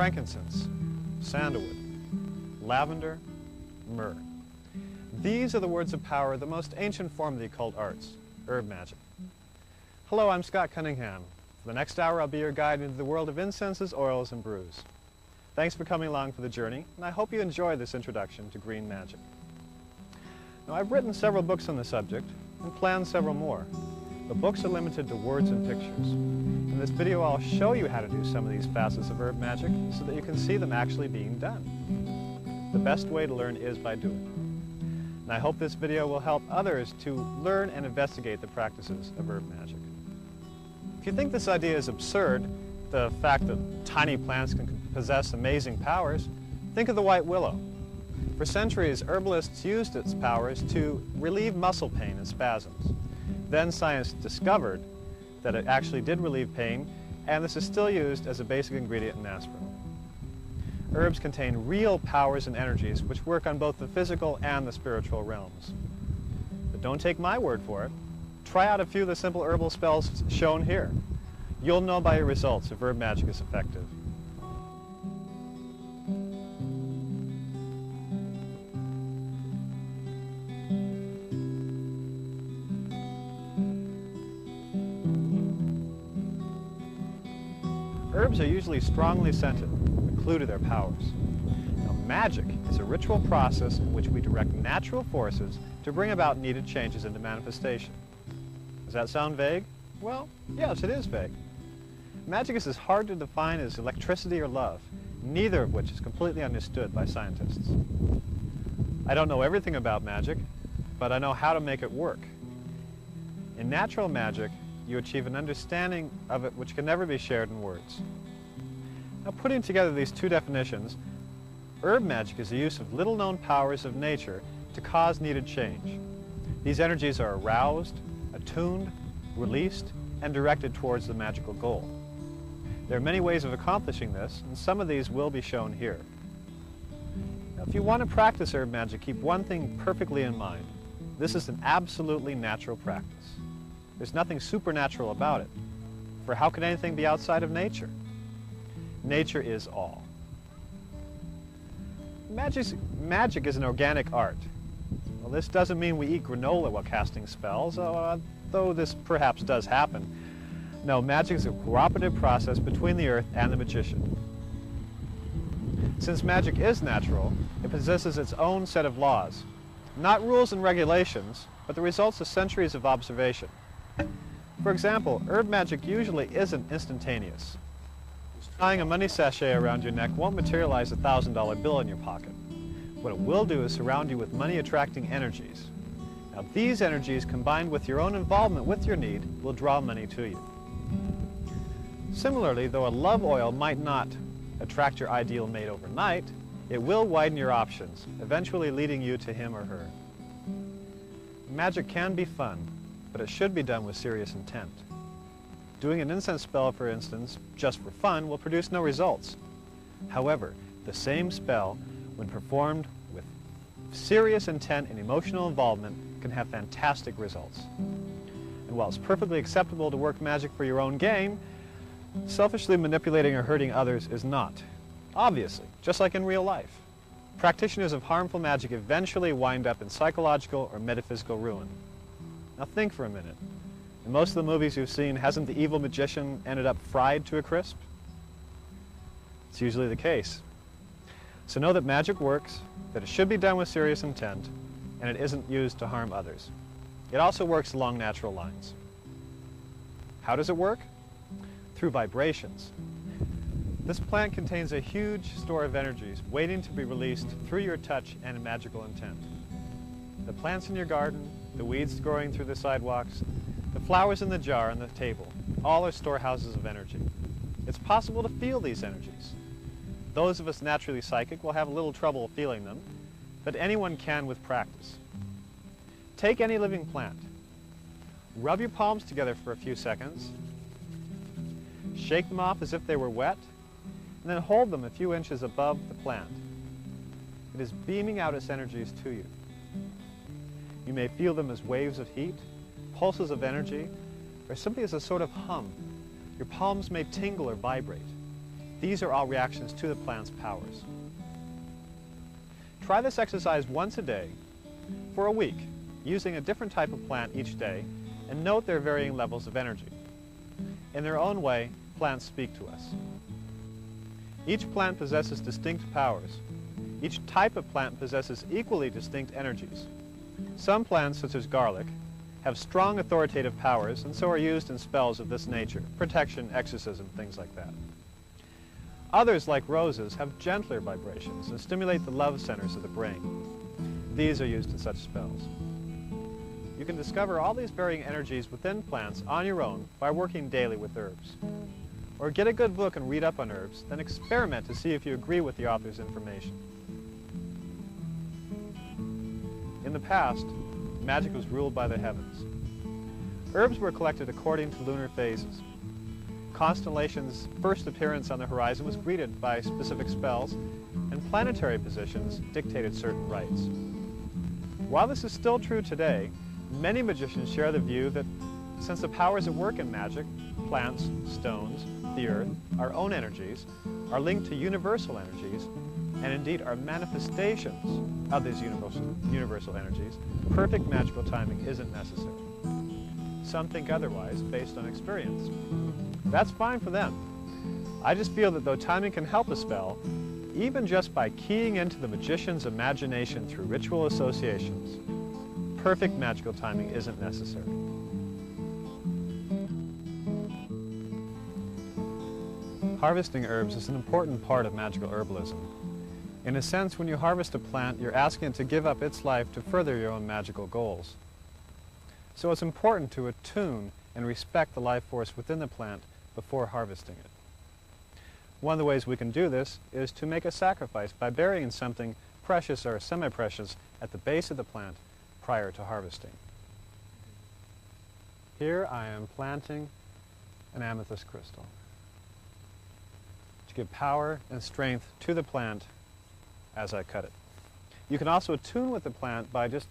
frankincense, sandalwood, lavender, myrrh. These are the words of power, the most ancient form of the occult arts, herb magic. Hello, I'm Scott Cunningham. For the next hour, I'll be your guide into the world of incenses, oils, and brews. Thanks for coming along for the journey, and I hope you enjoy this introduction to green magic. Now, I've written several books on the subject and planned several more. The books are limited to words and pictures. In this video, I'll show you how to do some of these facets of herb magic so that you can see them actually being done. The best way to learn is by doing. And I hope this video will help others to learn and investigate the practices of herb magic. If you think this idea is absurd, the fact that tiny plants can possess amazing powers, think of the white willow. For centuries, herbalists used its powers to relieve muscle pain and spasms. Then science discovered that it actually did relieve pain, and this is still used as a basic ingredient in aspirin. Herbs contain real powers and energies which work on both the physical and the spiritual realms. But don't take my word for it. Try out a few of the simple herbal spells shown here. You'll know by your results if herb magic is effective. Herbs are usually strongly scented, a clue to their powers. Now, magic is a ritual process in which we direct natural forces to bring about needed changes into manifestation. Does that sound vague? Well, yes, it is vague. Magic is as hard to define as electricity or love, neither of which is completely understood by scientists. I don't know everything about magic, but I know how to make it work. In natural magic, you achieve an understanding of it which can never be shared in words. Now, putting together these two definitions, herb magic is the use of little-known powers of nature to cause needed change. These energies are aroused, attuned, released, and directed towards the magical goal. There are many ways of accomplishing this, and some of these will be shown here. Now, if you want to practice herb magic, keep one thing perfectly in mind. This is an absolutely natural practice. There's nothing supernatural about it, for how could anything be outside of nature? Nature is all. Magic is an organic art. Well, this doesn't mean we eat granola while casting spells, though this perhaps does happen. No, magic is a cooperative process between the earth and the magician. Since magic is natural, it possesses its own set of laws. Not rules and regulations, but the results of centuries of observation. For example, herb magic usually isn't instantaneous. Tying a money sachet around your neck won't materialize a $1,000 bill in your pocket. What it will do is surround you with money-attracting energies. Now, these energies, combined with your own involvement with your need, will draw money to you. Similarly, though a love oil might not attract your ideal mate overnight, it will widen your options, eventually leading you to him or her. Magic can be fun, but it should be done with serious intent. Doing an incense spell, for instance, just for fun, will produce no results. However, the same spell, when performed with serious intent and emotional involvement, can have fantastic results. And while it's perfectly acceptable to work magic for your own gain, selfishly manipulating or hurting others is not. Obviously, just like in real life. Practitioners of harmful magic eventually wind up in psychological or metaphysical ruin. Now think for a minute. In most of the movies you've seen, hasn't the evil magician ended up fried to a crisp? It's usually the case. So know that magic works, that it should be done with serious intent, and it isn't used to harm others. It also works along natural lines. How does it work? Through vibrations. This plant contains a huge store of energies waiting to be released through your touch and magical intent. The plants in your garden, the weeds growing through the sidewalks, the flowers in the jar on the table, all are storehouses of energy. It's possible to feel these energies. Those of us naturally psychic will have a little trouble feeling them, but anyone can with practice. Take any living plant. Rub your palms together for a few seconds. Shake them off as if they were wet, and then hold them a few inches above the plant. It is beaming out its energies to you. You may feel them as waves of heat, pulses of energy, or simply as a sort of hum. Your palms may tingle or vibrate. These are all reactions to the plant's powers. Try this exercise once a day for a week, using a different type of plant each day, and note their varying levels of energy. In their own way, plants speak to us. Each plant possesses distinct powers. Each type of plant possesses equally distinct energies. Some plants, such as garlic, have strong authoritative powers and so are used in spells of this nature, protection, exorcism, things like that. Others, like roses, have gentler vibrations and stimulate the love centers of the brain. These are used in such spells. You can discover all these varying energies within plants on your own by working daily with herbs. Or get a good book and read up on herbs, then experiment to see if you agree with the author's information. In the past, magic was ruled by the heavens. Herbs were collected according to lunar phases. Constellations' first appearance on the horizon was greeted by specific spells, and planetary positions dictated certain rites. While this is still true today, many magicians share the view that since the powers at work in magic, plants, stones, the earth, our own energies, are linked to universal energies, and indeed are manifestations of these universal energies, perfect magical timing isn't necessary. Some think otherwise based on experience. That's fine for them. I just feel that though timing can help a spell, even just by keying into the magician's imagination through ritual associations, perfect magical timing isn't necessary. Harvesting herbs is an important part of magical herbalism. In a sense, when you harvest a plant, you're asking it to give up its life to further your own magical goals. So it's important to attune and respect the life force within the plant before harvesting it. One of the ways we can do this is to make a sacrifice by burying something precious or semi-precious at the base of the plant prior to harvesting. Here I am planting an amethyst crystal to give power and strength to the plant as I cut it. You can also attune with the plant by just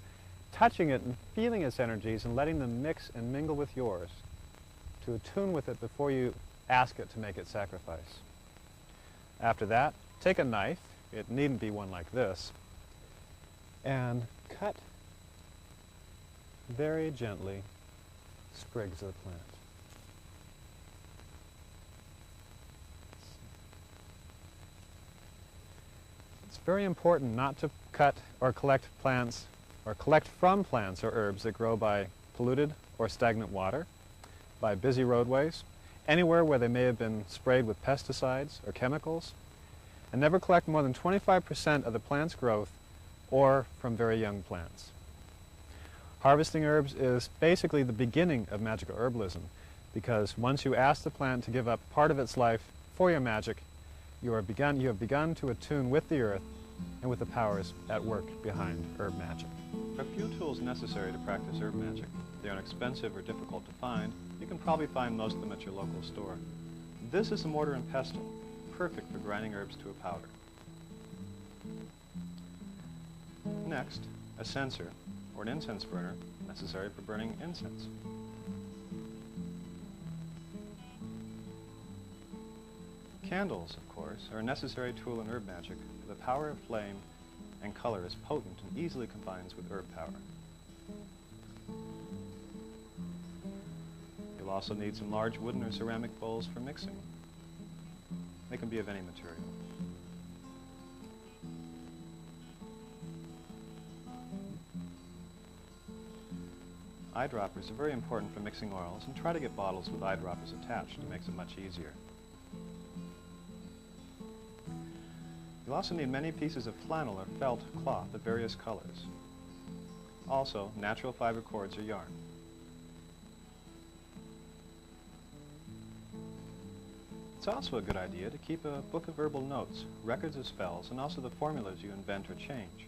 touching it and feeling its energies and letting them mix and mingle with yours, to attune with it before you ask it to make its sacrifice. After that, take a knife, it needn't be one like this, and cut very gently sprigs of the plant. It's very important not to cut or collect plants or collect from plants or herbs that grow by polluted or stagnant water, by busy roadways, anywhere where they may have been sprayed with pesticides or chemicals, and never collect more than 25% of the plant's growth or from very young plants. Harvesting herbs is basically the beginning of magical herbalism, because once you ask the plant to give up part of its life for your magic, you have begun to attune with the earth and with the powers at work behind herb magic. There are few tools necessary to practice herb magic. They aren't expensive or difficult to find. You can probably find most of them at your local store. This is a mortar and pestle, perfect for grinding herbs to a powder. Next, a censer, or an incense burner, necessary for burning incense. Candles, of course, are a necessary tool in herb magic. The power of flame and color is potent and easily combines with herb power. You'll also need some large wooden or ceramic bowls for mixing. They can be of any material. Eyedroppers are very important for mixing oils, and try to get bottles with eyedroppers attached. It makes it much easier. You'll also need many pieces of flannel or felt cloth of various colors. Also, natural fiber cords or yarn. It's also a good idea to keep a book of herbal notes, records of spells, and also the formulas you invent or change.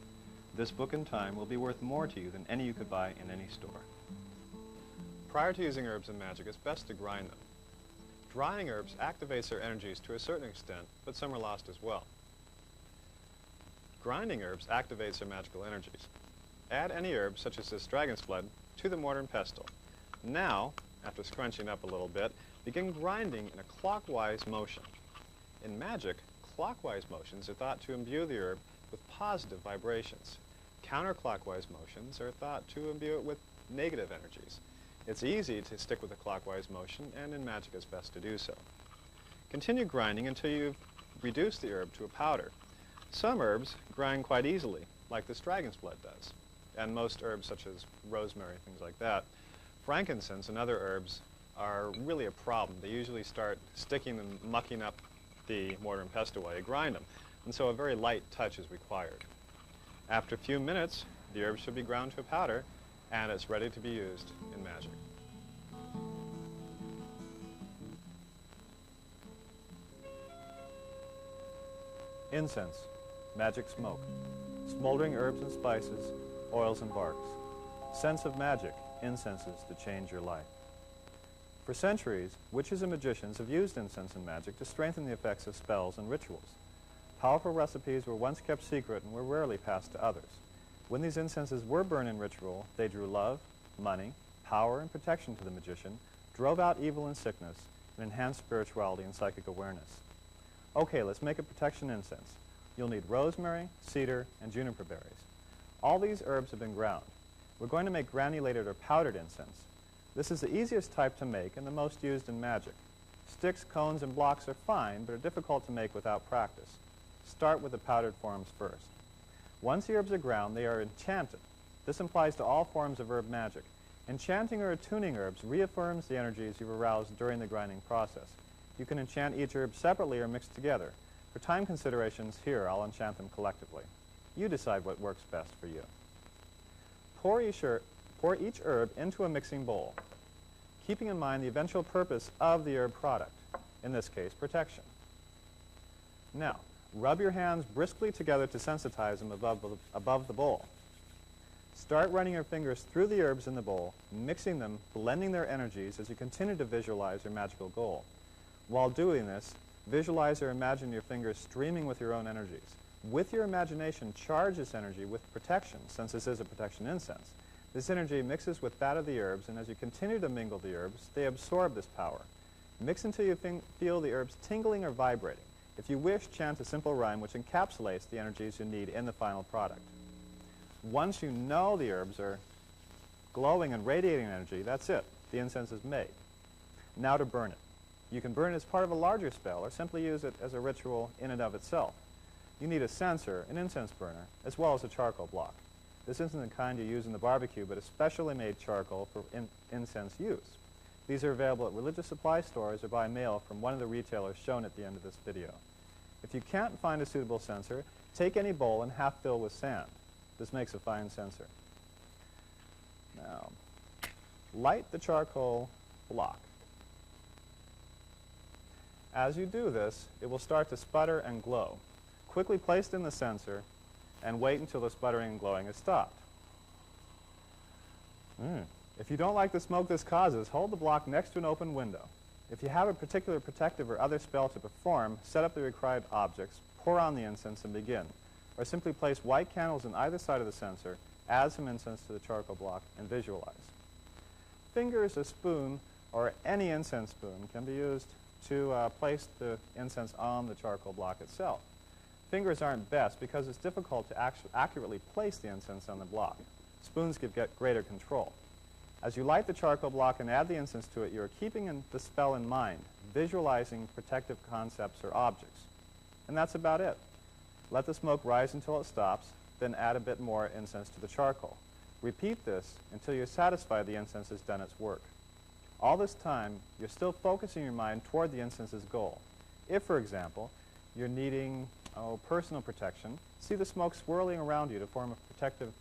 This book in time will be worth more to you than any you could buy in any store. Prior to using herbs in magic, it's best to grind them. Drying herbs activates their energies to a certain extent, but some are lost as well. Grinding herbs activates their magical energies. Add any herb, such as this dragon's blood, to the mortar and pestle. Now, after scrunching up a little bit, begin grinding in a clockwise motion. In magic, clockwise motions are thought to imbue the herb with positive vibrations. Counterclockwise motions are thought to imbue it with negative energies. It's easy to stick with a clockwise motion, and in magic it's best to do so. Continue grinding until you've reduced the herb to a powder. Some herbs grind quite easily, like this dragon's blood does, and most herbs such as rosemary, things like that. Frankincense and other herbs are really a problem. They usually start sticking and mucking up the mortar and pestle while you grind them, and so a very light touch is required. After a few minutes, the herb should be ground to a powder, and it's ready to be used in magic. Incense, magic smoke, smoldering herbs and spices, oils and barks. Sense of magic, incenses to change your life. For centuries, witches and magicians have used incense in magic to strengthen the effects of spells and rituals. Powerful recipes were once kept secret and were rarely passed to others. When these incenses were burned in ritual, they drew love, money, power, and protection to the magician, drove out evil and sickness, and enhanced spirituality and psychic awareness. Okay, let's make a protection incense. You'll need rosemary, cedar, and juniper berries. All these herbs have been ground. We're going to make granulated or powdered incense. This is the easiest type to make and the most used in magic. Sticks, cones, and blocks are fine, but are difficult to make without practice. Start with the powdered forms first. Once the herbs are ground, they are enchanted. This applies to all forms of herb magic. Enchanting or attuning herbs reaffirms the energies you've aroused during the grinding process. You can enchant each herb separately or mixed together. For time considerations, here I'll enchant them collectively. You decide what works best for you. Pour each herb into a mixing bowl, keeping in mind the eventual purpose of the herb product, in this case, protection. Now, rub your hands briskly together to sensitize them above the bowl. Start running your fingers through the herbs in the bowl, mixing them, blending their energies as you continue to visualize your magical goal. While doing this, visualize or imagine your fingers streaming with your own energies. With your imagination, charge this energy with protection, since this is a protection incense. This energy mixes with that of the herbs, and as you continue to mingle the herbs, they absorb this power. Mix until you feel the herbs tingling or vibrating. If you wish, chant a simple rhyme which encapsulates the energies you need in the final product. Once you know the herbs are glowing and radiating energy, that's it. The incense is made. Now to burn it. You can burn it as part of a larger spell or simply use it as a ritual in and of itself. You need a censer, an incense burner, as well as a charcoal block. This isn't the kind you use in the barbecue, but a specially made charcoal for incense use. These are available at religious supply stores or by mail from one of the retailers shown at the end of this video. If you can't find a suitable censer, take any bowl and half fill with sand. This makes a fine censer. Now, light the charcoal block. As you do this, it will start to sputter and glow. Quickly place it in the censer and wait until the sputtering and glowing has stopped. If you don't like the smoke this causes, hold the block next to an open window. If you have a particular protective or other spell to perform, set up the required objects, pour on the incense, and begin. Or simply place white candles on either side of the censer, add some incense to the charcoal block, and visualize. Fingers, a spoon, or any incense spoon can be used to place the incense on the charcoal block itself. Fingers aren't best because it's difficult to accurately place the incense on the block. Spoons give greater control. As you light the charcoal block and add the incense to it, you are keeping the spell in mind, visualizing protective concepts or objects. And that's about it. Let the smoke rise until it stops, then add a bit more incense to the charcoal. Repeat this until you're satisfied the incense has done its work. All this time, you're still focusing your mind toward the incense's goal. If, for example, you're needing personal protection, see the smoke swirling around you to form a protective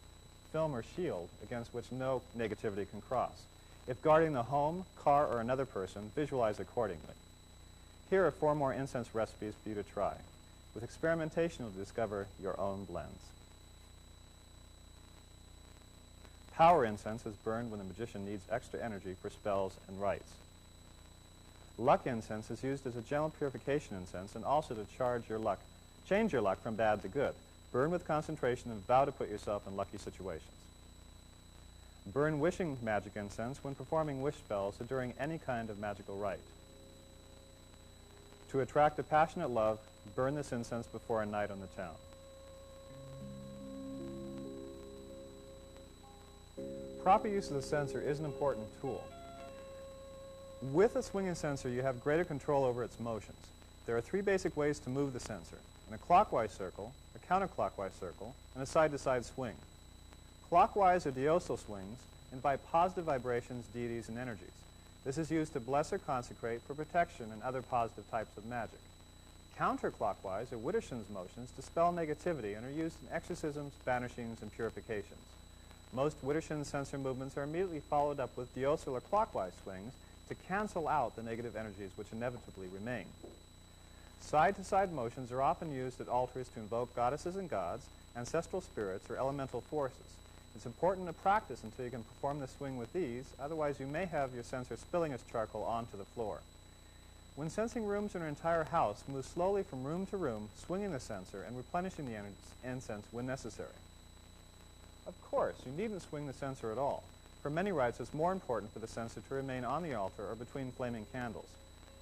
film or shield against which no negativity can cross. If guarding the home, car, or another person, visualize accordingly. Here are 4 more incense recipes for you to try. With experimentation, you'll discover your own blends. Power incense is burned when the magician needs extra energy for spells and rites. Luck incense is used as a gentle purification incense and also to change your luck from bad to good. Burn with concentration and vow to put yourself in lucky situations. Burn wishing magic incense when performing wish spells or during any kind of magical rite. To attract a passionate love, burn this incense before a night on the town. Proper use of the censer is an important tool. With a swinging censer, you have greater control over its motions. There are 3 basic ways to move the censer: in a clockwise circle, a counterclockwise circle, and a side-to-side swing. Clockwise or deosul swings invite positive vibrations, deities, and energies. This is used to bless or consecrate for protection and other positive types of magic. Counterclockwise or Widdershins motions dispel negativity and are used in exorcisms, banishings, and purifications. Most Widdershin censer movements are immediately followed up with deosul or clockwise swings to cancel out the negative energies which inevitably remain. Side-to-side motions are often used at altars to invoke goddesses and gods, ancestral spirits, or elemental forces. It's important to practice until you can perform the swing with ease, otherwise you may have your censer spilling its charcoal onto the floor. When censing rooms in an entire house, move slowly from room to room, swinging the censer and replenishing the incense when necessary. Of course, you needn't swing the censer at all. For many rites, it's more important for the censer to remain on the altar or between flaming candles.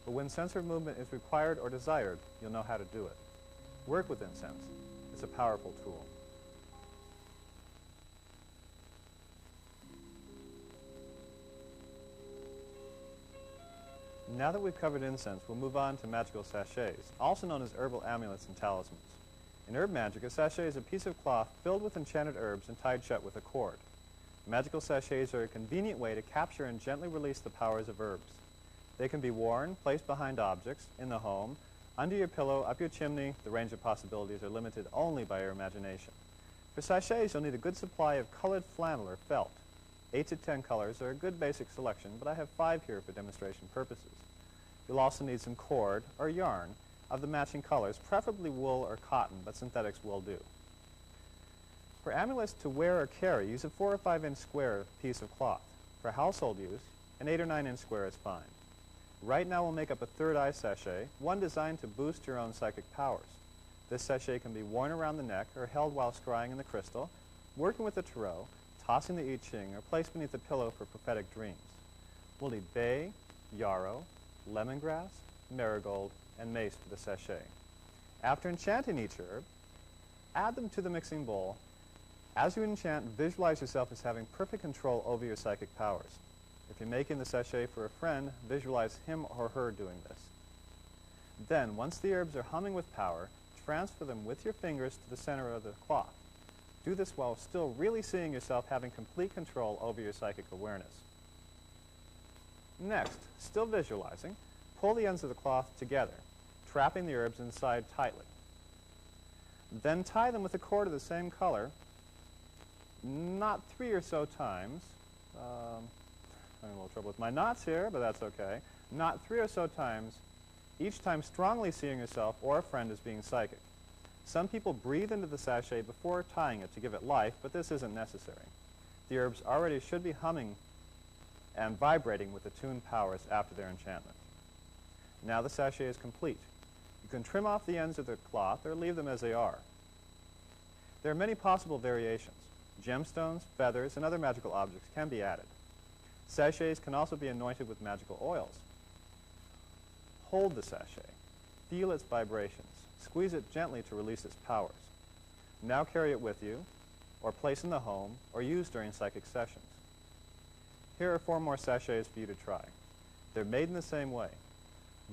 But when censer movement is required or desired, you'll know how to do it. Work with incense. It's a powerful tool. Now that we've covered incense, we'll move on to magical sachets, also known as herbal amulets and talismans. In herb magic, a sachet is a piece of cloth filled with enchanted herbs and tied shut with a cord. Magical sachets are a convenient way to capture and gently release the powers of herbs. They can be worn, placed behind objects, in the home, under your pillow, up your chimney. The range of possibilities are limited only by your imagination. For sachets, you'll need a good supply of colored flannel or felt. 8 to 10 colors are a good basic selection, but I have 5 here for demonstration purposes. You'll also need some cord or yarn of the matching colors, preferably wool or cotton, but synthetics will do. For amulets to wear or carry, use a 4 or 5 inch square piece of cloth. For household use, an 8 or 9 inch square is fine. Right now we'll make up a third eye sachet, one designed to boost your own psychic powers. This sachet can be worn around the neck or held while scrying in the crystal, working with the tarot, tossing the I Ching, or placed beneath the pillow for prophetic dreams. We'll need bay, yarrow, lemongrass, marigold, and mace for the sachet. After enchanting each herb, add them to the mixing bowl. As you enchant, visualize yourself as having perfect control over your psychic powers. If you're making the sachet for a friend, visualize him or her doing this. Then, once the herbs are humming with power, transfer them with your fingers to the center of the cloth. Do this while still really seeing yourself having complete control over your psychic awareness. Next, still visualizing, pull the ends of the cloth together, trapping the herbs inside tightly. Then tie them with a cord of the same color, knot 3 or so times. I'm having a little trouble with my knots here, but that's okay. Knot 3 or so times, each time strongly seeing yourself or a friend as being psychic. Some people breathe into the sachet before tying it to give it life, but this isn't necessary. The herbs already should be humming and vibrating with attuned powers after their enchantment. Now the sachet is complete. You can trim off the ends of the cloth or leave them as they are. There are many possible variations. Gemstones, feathers, and other magical objects can be added. Sachets can also be anointed with magical oils. Hold the sachet. Feel its vibrations. Squeeze it gently to release its powers. Now carry it with you, or place in the home, or use during psychic sessions. Here are 4 more sachets for you to try. They're made in the same way.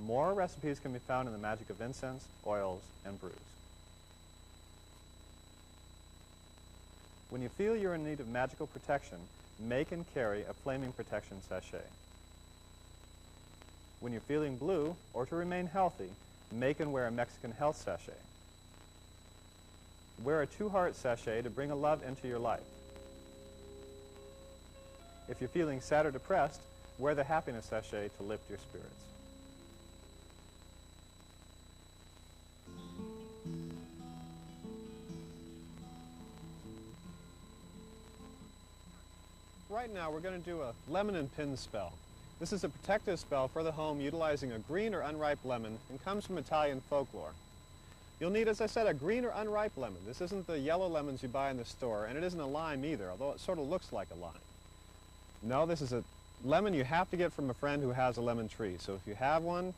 More recipes can be found in the magic of incense, oils, and brews. When you feel you're in need of magical protection, make and carry a flaming protection sachet. When you're feeling blue, or to remain healthy, make and wear a Mexican health sachet. Wear a 2-heart sachet to bring a love into your life. If you're feeling sad or depressed, wear the happiness sachet to lift your spirits. Right now we're going to do a lemon and pin spell. This is a protective spell for the home utilizing a green or unripe lemon and comes from Italian folklore. You'll need, as I said, a green or unripe lemon. This isn't the yellow lemons you buy in the store, and it isn't a lime either, although it sort of looks like a lime. No, this is a lemon you have to get from a friend who has a lemon tree. So if you have one,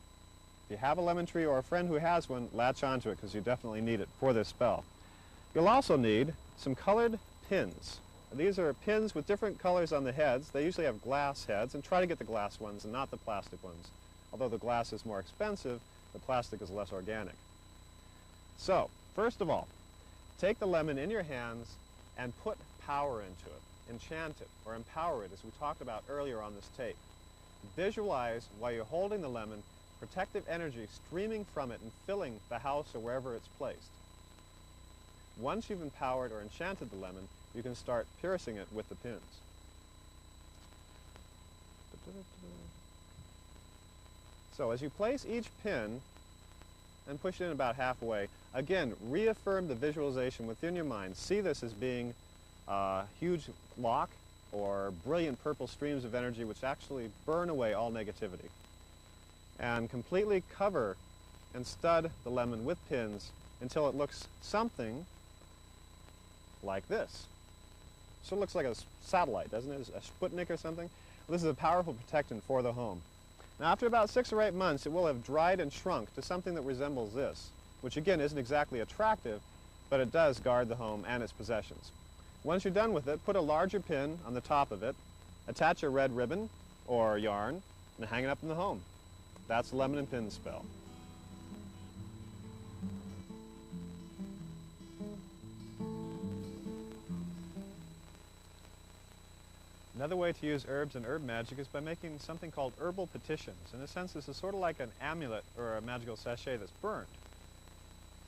If you have a lemon tree or a friend who has one, latch onto it because you definitely need it for this spell. You'll also need some colored pins. These are pins with different colors on the heads. They usually have glass heads, and try to get the glass ones and not the plastic ones. Although the glass is more expensive, the plastic is less organic. So, first of all, take the lemon in your hands and put power into it. Enchant it or empower it, as we talked about earlier on this tape. Visualize, while you're holding the lemon, protective energy streaming from it and filling the house or wherever it's placed. Once you've empowered or enchanted the lemon, you can start piercing it with the pins. So as you place each pin and push it in about halfway, again, reaffirm the visualization within your mind. See this as being a huge lock or brilliant purple streams of energy which actually burn away all negativity. And completely cover and stud the lemon with pins until it looks something like this. So it looks like a satellite, doesn't it? A Sputnik or something. Well, this is a powerful protectant for the home. Now after about 6 or 8 months, it will have dried and shrunk to something that resembles this, which again isn't exactly attractive, but it does guard the home and its possessions. Once you're done with it, put a larger pin on the top of it, attach a red ribbon or yarn, and hang it up in the home. That's the lemon and pin spell. Another way to use herbs and herb magic is by making something called herbal petitions. In a sense, this is sort of like an amulet or a magical sachet that's burned.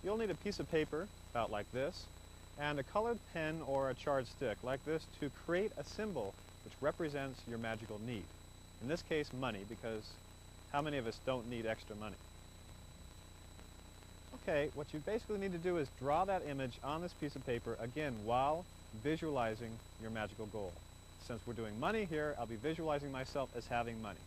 You'll need a piece of paper, about like this, and a colored pen or a charred stick, like this, to create a symbol which represents your magical need. In this case, money, because how many of us don't need extra money? Okay, what you basically need to do is draw that image on this piece of paper, again, while visualizing your magical goal. Since we're doing money here, I'll be visualizing myself as having money.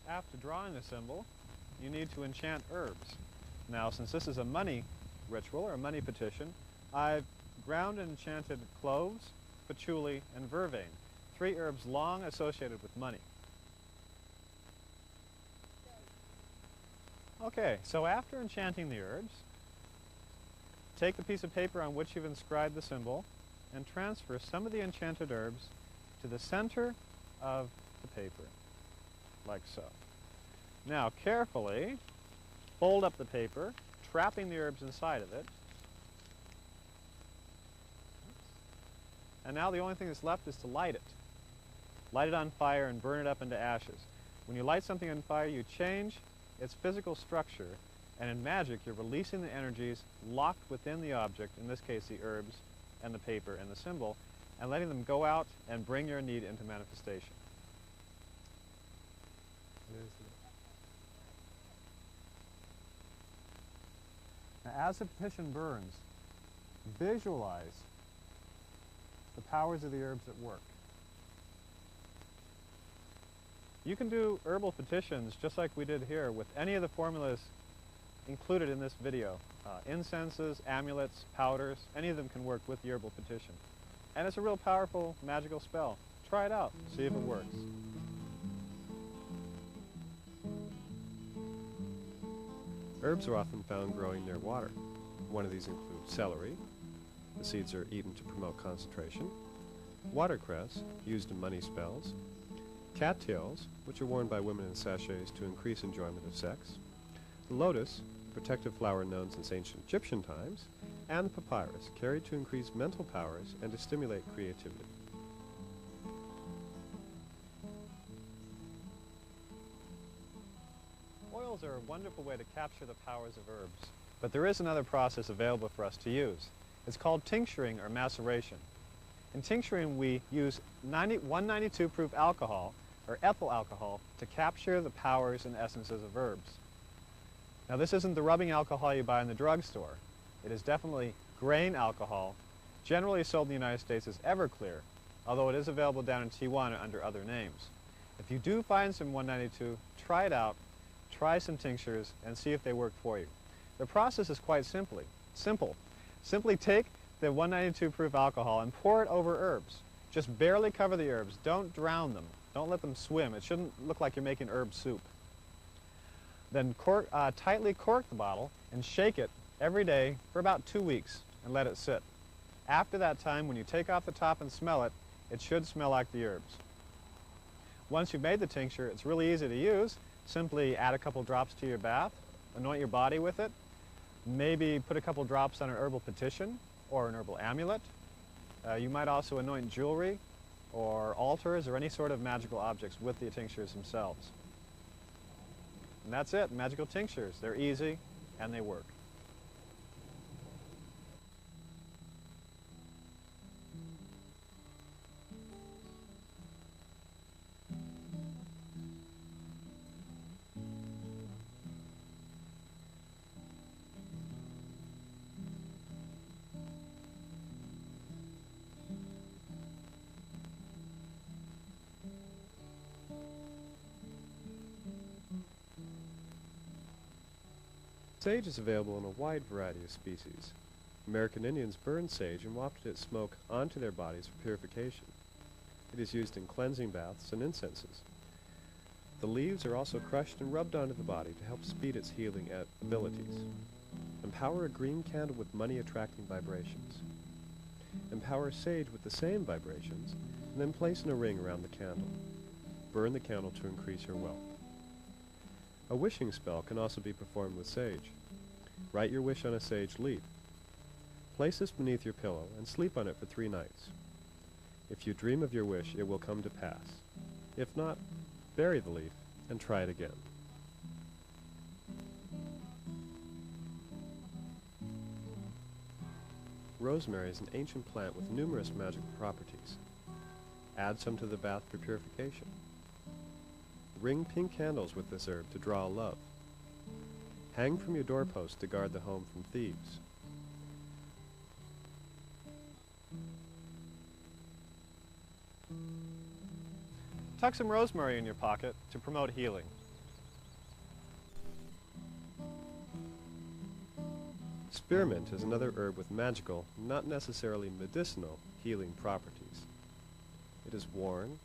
After drawing the symbol, you need to enchant herbs. Now, since this is a money ritual or a money petition, I've ground and enchanted cloves, patchouli, and vervain, 3 herbs long associated with money. Okay, so after enchanting the herbs, take the piece of paper on which you've inscribed the symbol and transfer some of the enchanted herbs to the center of the paper, like so. Now, carefully fold up the paper, trapping the herbs inside of it. And now the only thing that's left is to light it. Light it on fire and burn it up into ashes. When you light something on fire, you change its physical structure, and in magic, you're releasing the energies locked within the object, in this case the herbs and the paper and the symbol, and letting them go out and bring your need into manifestation. Now, as the petition burns, visualize the powers of the herbs at work. You can do herbal petitions just like we did here with any of the formulas included in this video. Incenses, amulets, powders, any of them can work with the herbal petition. And it's a real powerful magical spell. Try it out, see if it works. Herbs are often found growing near water. One of these includes celery. The seeds are eaten to promote concentration. Watercress, used in money spells. Cattails, which are worn by women in sachets to increase enjoyment of sex. The lotus, protective flower known since ancient Egyptian times. And the papyrus, carried to increase mental powers and to stimulate creativity. Oils are a wonderful way to capture the powers of herbs. But there is another process available for us to use. It's called tincturing or maceration. In tincturing, we use 192 proof alcohol, or ethyl alcohol, to capture the powers and essences of herbs. Now, this isn't the rubbing alcohol you buy in the drugstore. It is definitely grain alcohol, generally sold in the United States as Everclear, although it is available down in Tijuana under other names. If you do find some 192, try it out, try some tinctures, and see if they work for you. The process is quite simple. Simply take the 192 proof alcohol and pour it over herbs. Just barely cover the herbs. Don't drown them. Don't let them swim. It shouldn't look like you're making herb soup. Then tightly cork the bottle and shake it every day for about 2 weeks and let it sit. After that time, when you take off the top and smell it, it should smell like the herbs. Once you've made the tincture, it's really easy to use. Simply add a couple drops to your bath, anoint your body with it, maybe put a couple drops on an herbal petition or an herbal amulet. You might also anoint jewelry or altars or any sort of magical objects with the tinctures themselves. And that's it, magical tinctures. They're easy and they work. Sage is available in a wide variety of species. American Indians burned sage and wafted its smoke onto their bodies for purification. It is used in cleansing baths and incenses. The leaves are also crushed and rubbed onto the body to help speed its healing abilities. Empower a green candle with money-attracting vibrations. Empower sage with the same vibrations, and then place in a ring around the candle. Burn the candle to increase your wealth. A wishing spell can also be performed with sage. Write your wish on a sage leaf. Place this beneath your pillow and sleep on it for 3 nights. If you dream of your wish, it will come to pass. If not, bury the leaf and try it again. Rosemary is an ancient plant with numerous magical properties. Add some to the bath for purification. Ring pink candles with this herb to draw love. Hang from your doorpost to guard the home from thieves. Tuck some rosemary in your pocket to promote healing. Spearmint is another herb with magical, not necessarily medicinal, healing properties. It is worn,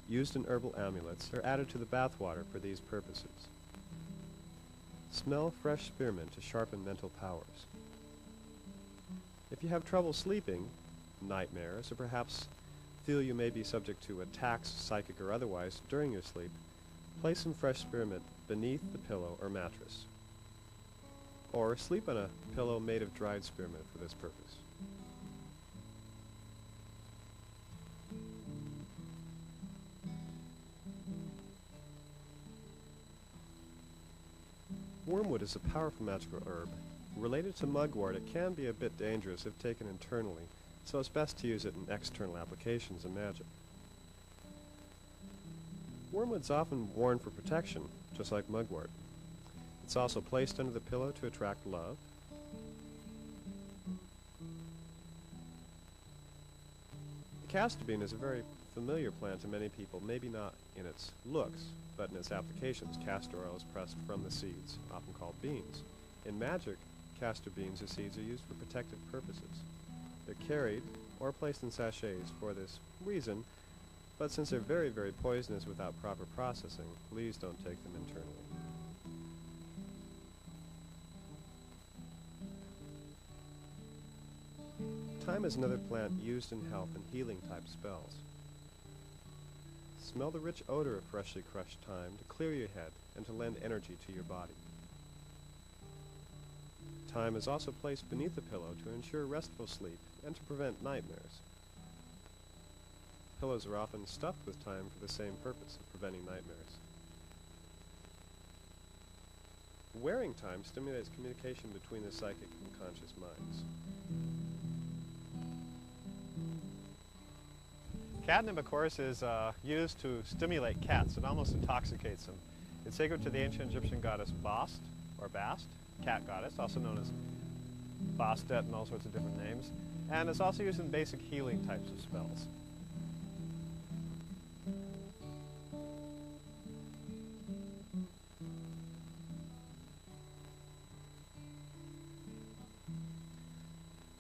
used in herbal amulets, or added to the bath water for these purposes. Smell fresh spearmint to sharpen mental powers. If you have trouble sleeping, nightmares, or perhaps feel you may be subject to attacks, psychic or otherwise, during your sleep, place some fresh spearmint beneath the pillow or mattress. Or sleep on a pillow made of dried spearmint for this purpose. Wormwood is a powerful magical herb. Related to mugwort, it can be a bit dangerous if taken internally, so it's best to use it in external applications in magic. Wormwood's often worn for protection, just like mugwort. It's also placed under the pillow to attract love. The castor bean is a very familiar plant to many people, maybe not in its looks, but in its applications. Castor oil is pressed from the seeds, often called beans. In magic, castor beans or seeds are used for protective purposes. They're carried or placed in sachets for this reason, but since they're very, very poisonous without proper processing, please don't take them internally. Thyme is another plant used in health and healing type spells. Smell the rich odor of freshly crushed thyme to clear your head and to lend energy to your body. Thyme is also placed beneath the pillow to ensure restful sleep and to prevent nightmares. Pillows are often stuffed with thyme for the same purpose of preventing nightmares. Wearing thyme stimulates communication between the psychic and conscious minds. Catnip, of course, is used to stimulate cats. It almost intoxicates them. It's sacred to the ancient Egyptian goddess Bast, or Bast, cat goddess, also known as Bastet and all sorts of different names. And it's also used in basic healing types of spells.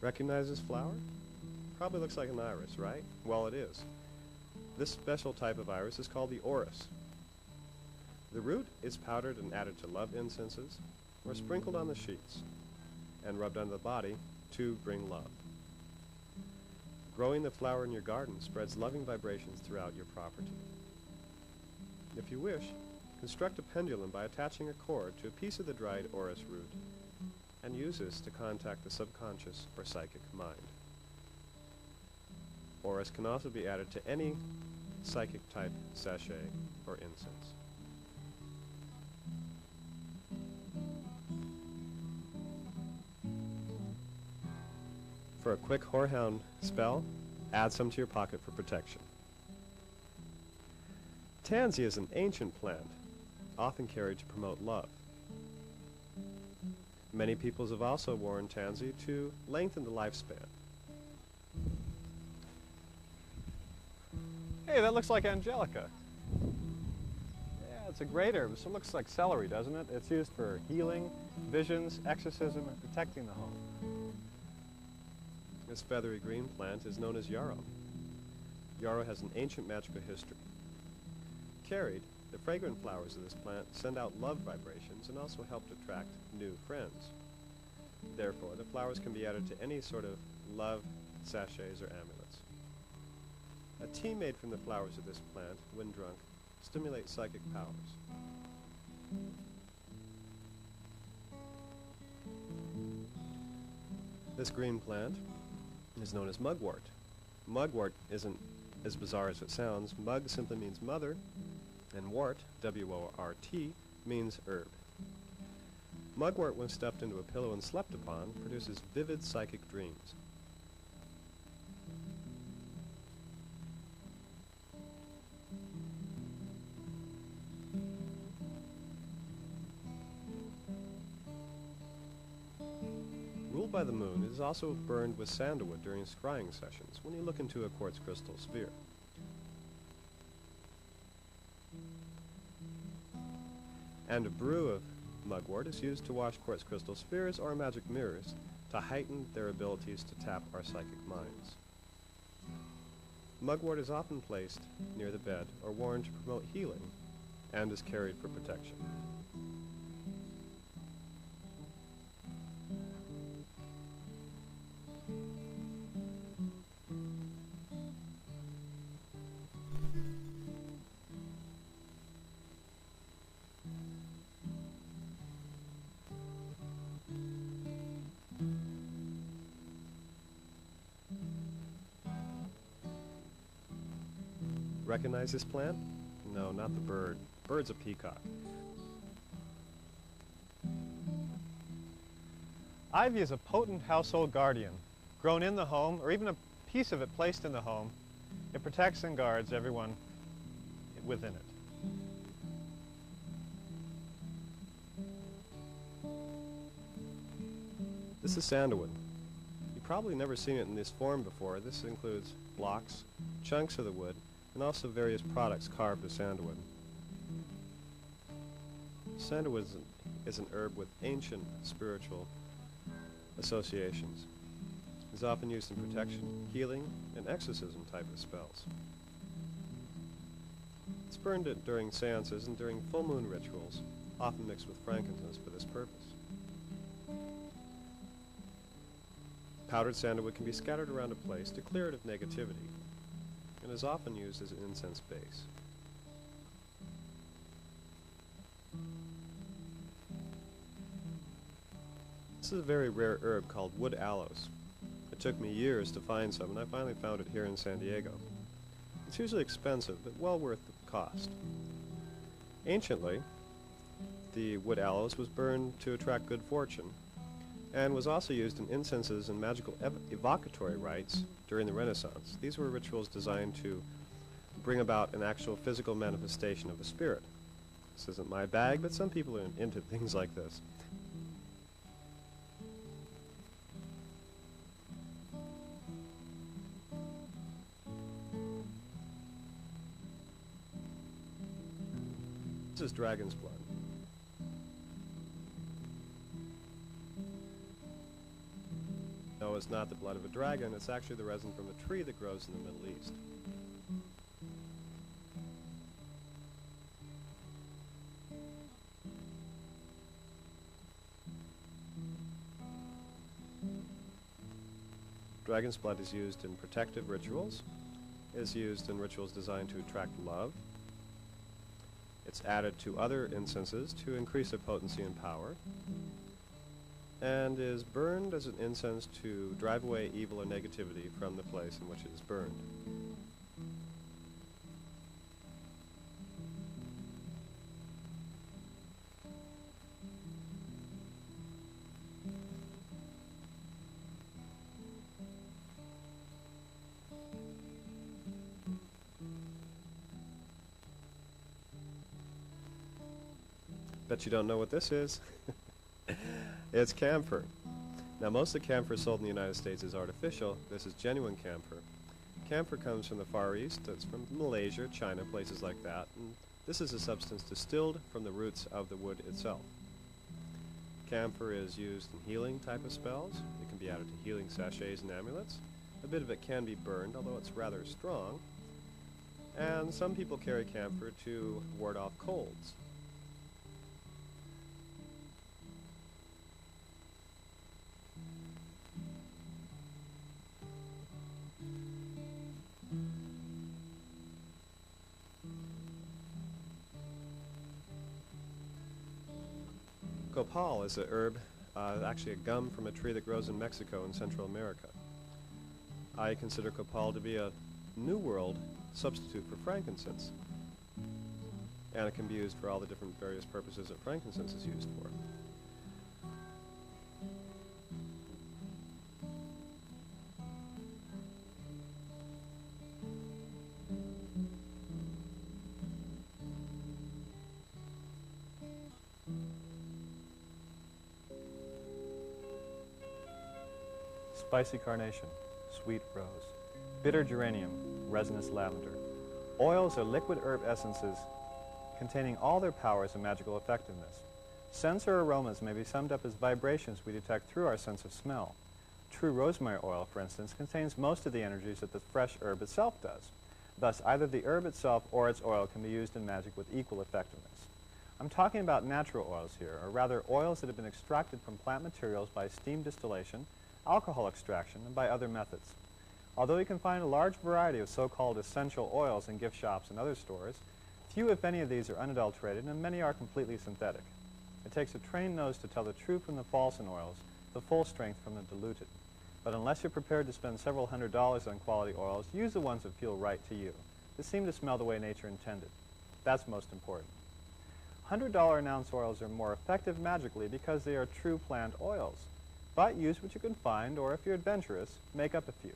Recognize this flower? Probably looks like an iris, right? Well, it is. This special type of iris is called the orris. The root is powdered and added to love incenses, or sprinkled on the sheets, and rubbed on the body to bring love. Growing the flower in your garden spreads loving vibrations throughout your property. If you wish, construct a pendulum by attaching a cord to a piece of the dried orris root, and use this to contact the subconscious or psychic mind. Orris can also be added to any psychic type sachet or incense. For a quick whorehound spell, add some to your pocket for protection. Tansy is an ancient plant, often carried to promote love. Many peoples have also worn tansy to lengthen the lifespan. Hey, that looks like angelica. Yeah, it's a great herb. So it looks like celery, doesn't it? It's used for healing, visions, exorcism, and protecting the home. This feathery green plant is known as yarrow. Yarrow has an ancient magical history. Carried, the fragrant flowers of this plant send out love vibrations and also help to attract new friends. Therefore, the flowers can be added to any sort of love sachets or amulets. A tea made from the flowers of this plant, when drunk, stimulates psychic powers. This green plant is known as mugwort. Mugwort isn't as bizarre as it sounds. Mug simply means mother, and wort, W-O-R-T, means herb. Mugwort, when stuffed into a pillow and slept upon, produces vivid psychic dreams. Ruled by the moon, it is also burned with sandalwood during scrying sessions when you look into a quartz crystal sphere. And a brew of mugwort is used to wash quartz crystal spheres or magic mirrors to heighten their abilities to tap our psychic minds. Mugwort is often placed near the bed or worn to promote healing and is carried for protection. Recognize this plant? No, not the bird. Bird's a peacock. Ivy is a potent household guardian, grown in the home, or even a piece of it placed in the home. It protects and guards everyone within it. This is sandalwood. You've probably never seen it in this form before. This includes blocks, chunks of the wood, and also various products carved of sandalwood. Sandalwood is an herb with ancient spiritual associations. It's often used in protection, healing, and exorcism type of spells. It's burned during seances and during full moon rituals, often mixed with frankincense for this purpose. Powdered sandalwood can be scattered around a place to clear it of negativity, and is often used as an incense base. This is a very rare herb called wood aloes. It took me years to find some, and I finally found it here in San Diego. It's usually expensive, but well worth the cost. Anciently, the wood aloes was burned to attract good fortune, and was also used in incenses and magical evocatory rites during the Renaissance. These were rituals designed to bring about an actual physical manifestation of a spirit. This isn't my bag, but some people are into things like this. This is dragon's blood. is not the blood of a dragon, it's actually the resin from a tree that grows in the Middle East. Dragon's blood is used in protective rituals. It is used in rituals designed to attract love. It's added to other incenses to increase their potency and power, and is burned as an incense to drive away evil or negativity from the place in which it is burned. Bet you don't know what this is. It's camphor. Now, most of the camphor sold in the United States is artificial. This is genuine camphor. Camphor comes from the Far East. It's from Malaysia, China, places like that. And this is a substance distilled from the roots of the wood itself. Camphor is used in healing type of spells. It can be added to healing sachets and amulets. A bit of it can be burned, although it's rather strong. And some people carry camphor to ward off colds. Copal is a herb, actually a gum from a tree that grows in Mexico and Central America. I consider copal to be a New World substitute for frankincense. And it can be used for all the different various purposes that frankincense is used for. Spicy carnation, sweet rose, bitter geranium, resinous lavender. Oils are liquid herb essences containing all their powers of magical effectiveness. Scents or aromas may be summed up as vibrations we detect through our sense of smell. True rosemary oil, for instance, contains most of the energies that the fresh herb itself does. Thus, either the herb itself or its oil can be used in magic with equal effectiveness. I'm talking about natural oils here, or rather oils that have been extracted from plant materials by steam distillation, alcohol extraction, and by other methods. Although you can find a large variety of so-called essential oils in gift shops and other stores, few, if any, of these are unadulterated, and many are completely synthetic. It takes a trained nose to tell the true from the false in oils, the full strength from the diluted. But unless you're prepared to spend several $100s on quality oils, use the ones that feel right to you, that seem to smell the way nature intended. That's most important. $100 an ounce oils are more effective magically because they are true plant oils. But use what you can find, or if you're adventurous, make up a few.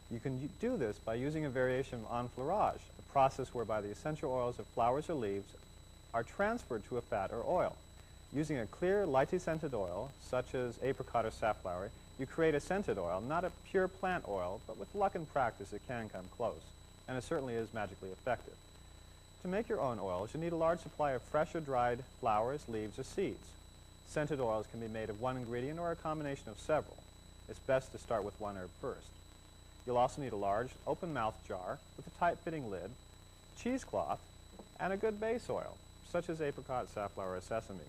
You can do this by using a variation of enfleurage, a process whereby the essential oils of flowers or leaves are transferred to a fat or oil. Using a clear, lightly scented oil, such as apricot or safflower, you create a scented oil, not a pure plant oil, but with luck and practice it can come close, and it certainly is magically effective. To make your own oils, you need a large supply of fresh or dried flowers, leaves, or seeds. Scented oils can be made of one ingredient or a combination of several. It's best to start with one herb first. You'll also need a large, open-mouthed jar with a tight-fitting lid, cheesecloth, and a good base oil, such as apricot, safflower, or sesame.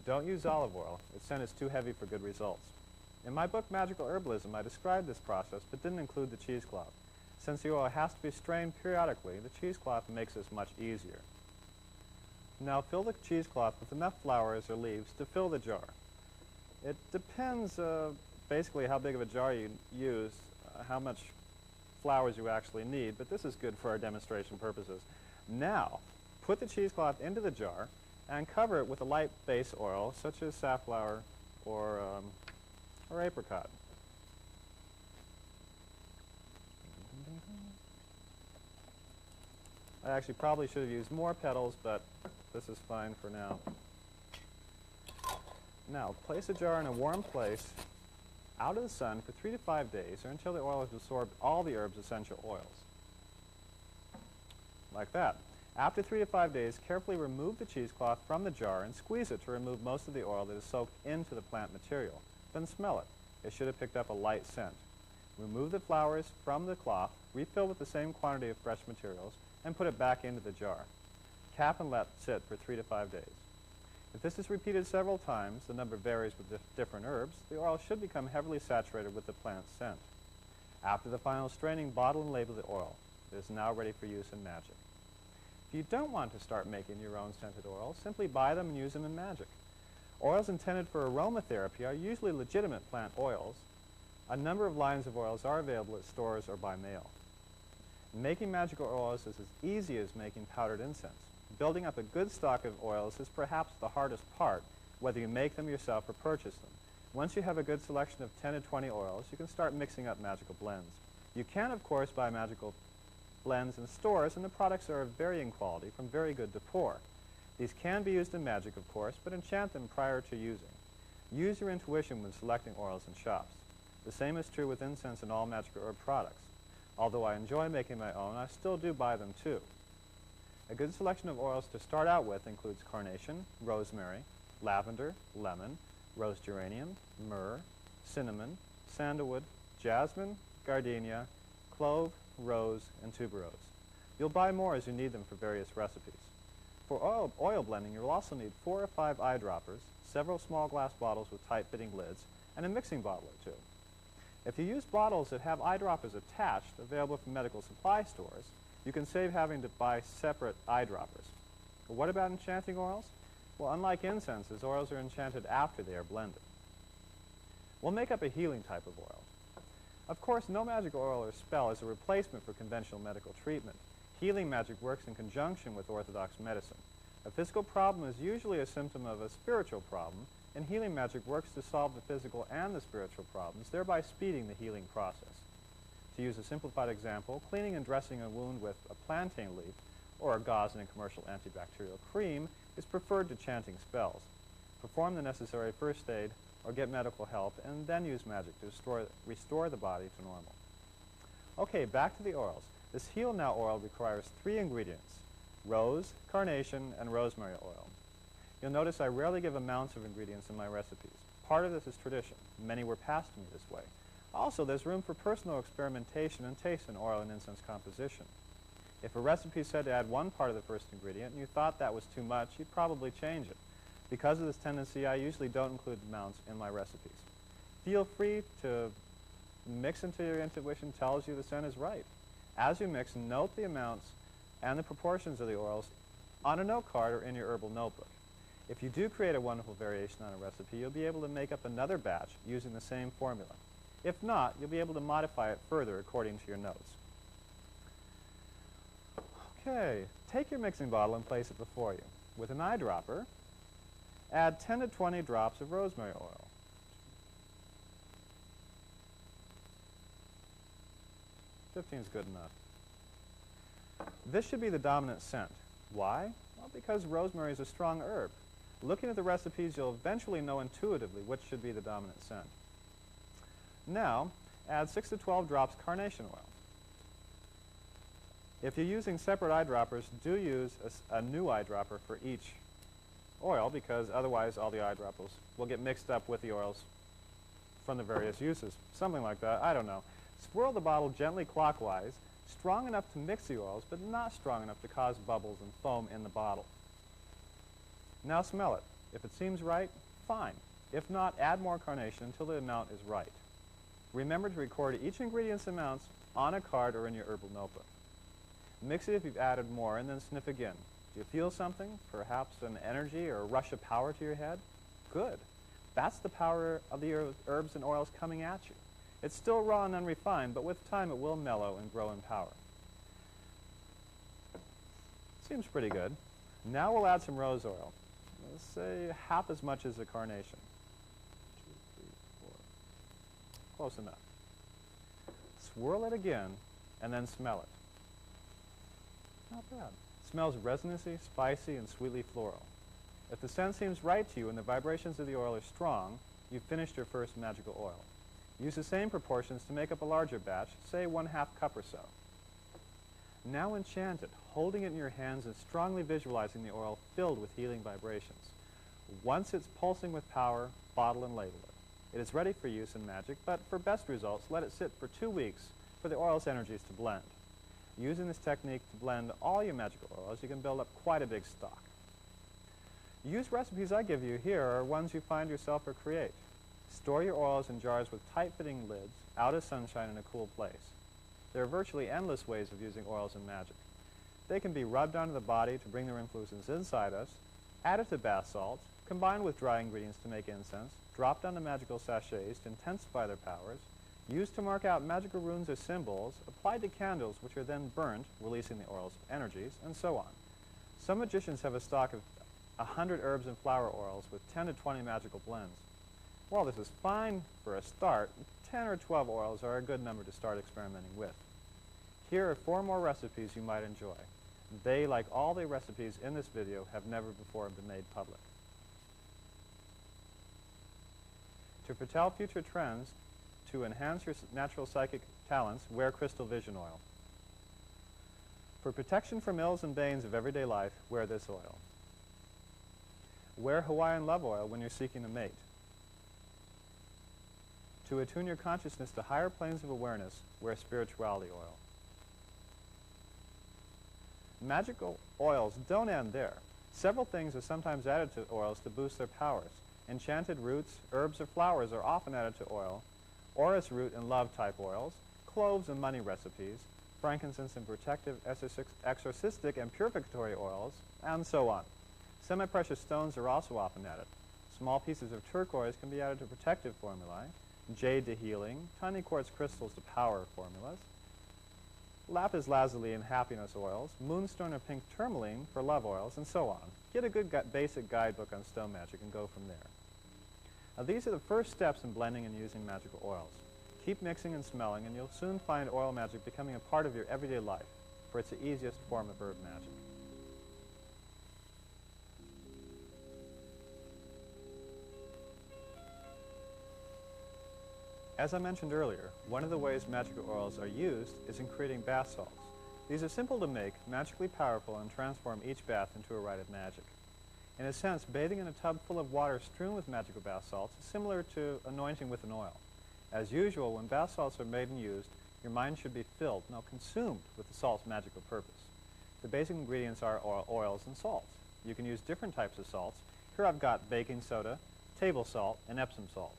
Don't use olive oil. Its scent is too heavy for good results. In my book, Magical Herbalism, I described this process, but didn't include the cheesecloth. Since the oil has to be strained periodically, the cheesecloth makes this much easier. Now fill the cheesecloth with enough flowers or leaves to fill the jar. It depends basically how big of a jar you use, how much flowers you actually need, but this is good for our demonstration purposes. Now, put the cheesecloth into the jar and cover it with a light base oil, such as safflower or apricot. I actually probably should have used more petals, but this is fine for now. Now, place the jar in a warm place out of the sun for 3 to 5 days, or until the oil has absorbed all the herb's essential oils. Like that. After 3 to 5 days, carefully remove the cheesecloth from the jar and squeeze it to remove most of the oil that is soaked into the plant material. Then smell it. it should have picked up a light scent. Remove the flowers from the cloth, refill with the same quantity of fresh materials, and put it back into the jar. Cap and let sit for 3 to 5 days. If this is repeated several times, the number varies with different herbs, the oil should become heavily saturated with the plant's scent. After the final straining, bottle and label the oil. It is now ready for use in magic. If you don't want to start making your own scented oils, simply buy them and use them in magic. Oils intended for aromatherapy are usually legitimate plant oils. A number of lines of oils are available at stores or by mail. Making magical oils is as easy as making powdered incense. Building up a good stock of oils is perhaps the hardest part, whether you make them yourself or purchase them. Once you have a good selection of 10 to 20 oils, you can start mixing up magical blends. You can, of course, buy magical blends in stores, and the products are of varying quality, from very good to poor. These can be used in magic, of course, but enchant them prior to using. Use your intuition when selecting oils in shops. The same is true with incense and all magical herb products. Although I enjoy making my own, I still do buy them too. A good selection of oils to start out with includes carnation, rosemary, lavender, lemon, rose geranium, myrrh, cinnamon, sandalwood, jasmine, gardenia, clove, rose, and tuberose. You'll buy more as you need them for various recipes. For oil blending, you'll also need 4 or 5 eyedroppers, several small glass bottles with tight-fitting lids, and a mixing bottle or 2. If you use bottles that have eyedroppers attached, available from medical supply stores, you can save having to buy separate eyedroppers. But what about enchanting oils? Well, unlike incenses, oils are enchanted after they are blended. We'll make up a healing type of oil. Of course, no magic oil or spell is a replacement for conventional medical treatment. Healing magic works in conjunction with orthodox medicine. A physical problem is usually a symptom of a spiritual problem, and healing magic works to solve the physical and the spiritual problems, thereby speeding the healing process. To use a simplified example, cleaning and dressing a wound with a plantain leaf or a gauze in a commercial antibacterial cream is preferred to chanting spells. Perform the necessary first aid or get medical help, and then use magic to restore the body to normal. Okay, back to the oils. This Heal Now oil requires 3 ingredients: rose, carnation, and rosemary oil. You'll notice I rarely give amounts of ingredients in my recipes. Part of this is tradition. Many were passed to me this way. Also, there's room for personal experimentation and taste in oil and incense composition. If a recipe said to add 1 part of the first ingredient and you thought that was too much, you'd probably change it. Because of this tendency, I usually don't include amounts in my recipes. Feel free to mix until your intuition tells you the scent is right. As you mix, note the amounts and the proportions of the oils on a note card or in your herbal notebook. If you do create a wonderful variation on a recipe, you'll be able to make up another batch using the same formula. If not, you'll be able to modify it further according to your notes. Okay, take your mixing bottle and place it before you. With an eyedropper, add 10 to 20 drops of rosemary oil. $15 is good enough. This should be the dominant scent. Why? Well, because rosemary is a strong herb. Looking at the recipes, you'll eventually know intuitively which should be the dominant scent. Now, add 6 to 12 drops carnation oil. If you're using separate eyedroppers, do use a new eyedropper for each oil, because otherwise all the eyedroppers will get mixed up with the oils from the various uses. Something like that, I don't know. Swirl the bottle gently clockwise, strong enough to mix the oils, but not strong enough to cause bubbles and foam in the bottle. Now smell it. If it seems right, fine. If not, add more carnation until the amount is right. Remember to record each ingredient's amounts on a card or in your herbal notebook. Mix it if you've added more, and then sniff again. Do you feel something? Perhaps an energy or a rush of power to your head? Good. That's the power of the herbs and oils coming at you. It's still raw and unrefined, but with time it will mellow and grow in power. Seems pretty good. Now we'll add some rose oil. Let's say half as much as the carnation. 2, 3, 4. Close enough. Swirl it again, and then smell it. Not bad. Smells resinousy, spicy, and sweetly floral. If the scent seems right to you and the vibrations of the oil are strong, you've finished your first magical oil. Use the same proportions to make up a larger batch, say 1/2 cup or so. Now enchant it, holding it in your hands and strongly visualizing the oil filled with healing vibrations. Once it's pulsing with power, bottle and label it. It is ready for use in magic, but for best results, let it sit for 2 weeks for the oil's energies to blend. Using this technique to blend all your magical oils, you can build up quite a big stock. Use recipes I give you here are ones you find yourself or create. Store your oils in jars with tight-fitting lids, out of sunshine in a cool place. There are virtually endless ways of using oils in magic. They can be rubbed onto the body to bring their influences inside us, added to bath salts, combined with dry ingredients to make incense, dropped onto magical sachets to intensify their powers, used to mark out magical runes or symbols, applied to candles which are then burnt, releasing the oil's energies, and so on. Some magicians have a stock of 100 herbs and flower oils with 10 to 20 magical blends. While this is fine for a start, 10 or 12 oils are a good number to start experimenting with. Here are 4 more recipes you might enjoy. They, like all the recipes in this video, have never before been made public. To foretell future trends, to enhance your natural psychic talents, wear crystal vision oil. For protection from ills and banes of everyday life, wear this oil. Wear Hawaiian love oil when you're seeking a mate. To attune your consciousness to higher planes of awareness, wear spirituality oil. Magical oils don't end there. Several things are sometimes added to oils to boost their powers. Enchanted roots, herbs, or flowers are often added to oil. Orris root and love type oils, cloves and money recipes, frankincense and protective, exorcistic, and purificatory oils, and so on. Semi-precious stones are also often added. Small pieces of turquoise can be added to protective formulae, jade to healing, tiny quartz crystals to power formulas, lapis lazuli and happiness oils, moonstone or pink tourmaline for love oils, and so on. Get a good basic guidebook on stone magic and go from there. Now, these are the first steps in blending and using magical oils. Keep mixing and smelling, and you'll soon find oil magic becoming a part of your everyday life, for it's the easiest form of herb magic. As I mentioned earlier, one of the ways magical oils are used is in creating bath salts. These are simple to make, magically powerful, and transform each bath into a rite of magic. In a sense, bathing in a tub full of water strewn with magical bath salts is similar to anointing with an oil. As usual, when bath salts are made and used, your mind should be filled, no, consumed with the salt's magical purpose. The basic ingredients are oils and salts. You can use different types of salts. Here I've got baking soda, table salt, and Epsom salt.